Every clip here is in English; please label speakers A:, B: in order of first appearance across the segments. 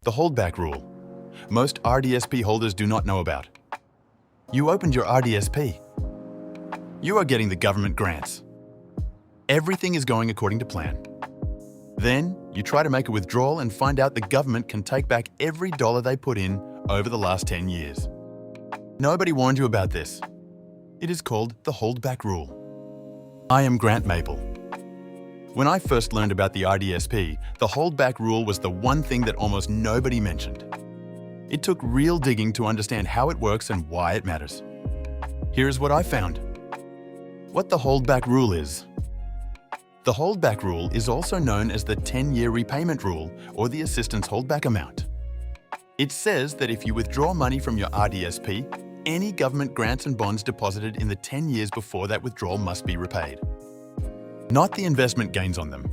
A: The holdback rule. Most RDSP holders do not know about. You opened your RDSP. You are getting the government grants. Everything is going according to plan. Then, you try to make a withdrawal and find out the government can take back every dollar they put in over the last 10 years. Nobody warned you about this. It is called the holdback rule. I am Grant Maple. When I first learned about the RDSP, the holdback rule was the one thing that almost nobody mentioned. It took real digging to understand how it works and why it matters. Here's what I found. What the holdback rule is. The holdback rule is also known as the 10-year repayment rule or the assistance holdback amount. It says that if you withdraw money from your RDSP, any government grants and bonds deposited in the 10 years before that withdrawal must be repaid. Not the investment gains on them.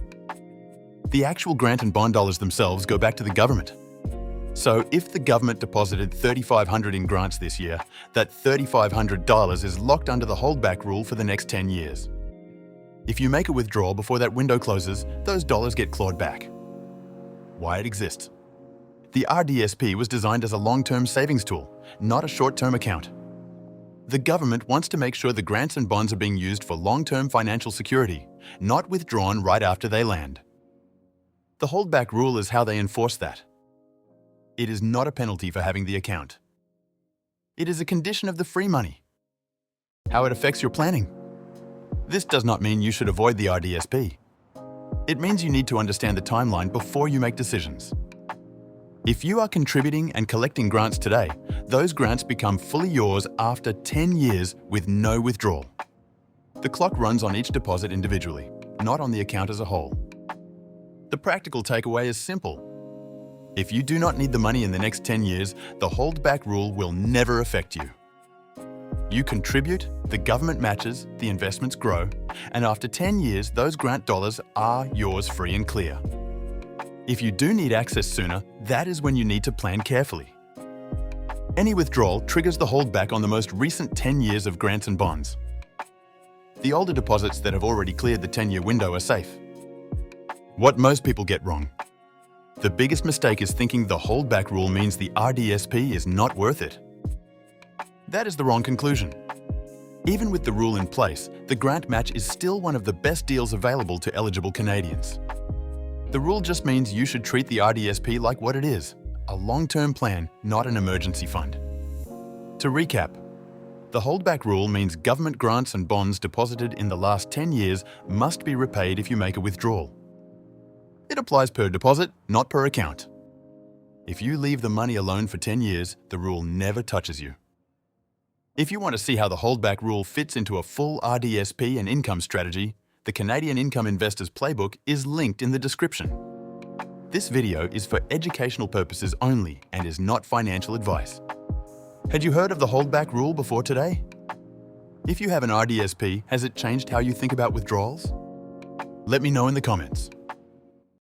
A: The actual grant and bond dollars themselves go back to the government. So if the government deposited $3,500 in grants this year, that $3,500 is locked under the holdback rule for the next 10 years. If you make a withdrawal before that window closes, those dollars get clawed back. Why it exists. The RDSP was designed as a long-term savings tool, not a short-term account. The government wants to make sure the grants and bonds are being used for long-term financial security, not withdrawn right after they land. The holdback rule is how they enforce that. It is not a penalty for having the account. It is a condition of the free money. How it affects your planning. This does not mean you should avoid the RDSP. It means you need to understand the timeline before you make decisions. If you are contributing and collecting grants today, those grants become fully yours after 10 years with no withdrawal. The clock runs on each deposit individually, not on the account as a whole. The practical takeaway is simple. If you do not need the money in the next 10 years, the holdback rule will never affect you. You contribute, the government matches, the investments grow, and after 10 years, those grant dollars are yours free and clear. If you do need access sooner, that is when you need to plan carefully. Any withdrawal triggers the holdback on the most recent 10 years of grants and bonds. The older deposits that have already cleared the 10-year window are safe. What most people get wrong. The biggest mistake is thinking the holdback rule means the RDSP is not worth it. That is the wrong conclusion. Even with the rule in place, the grant match is still one of the best deals available to eligible Canadians. The rule just means you should treat the RDSP like what it is, a long-term plan, not an emergency fund. To recap, the holdback rule means government grants and bonds deposited in the last 10 years must be repaid if you make a withdrawal. It applies per deposit, not per account. If you leave the money alone for 10 years, the rule never touches you. If you want to see how the holdback rule fits into a full RDSP and income strategy, the Canadian Income Investors Playbook is linked in the description. This video is for educational purposes only and is not financial advice. Had you heard of the holdback rule before today? If you have an RDSP, has it changed how you think about withdrawals? Let me know in the comments.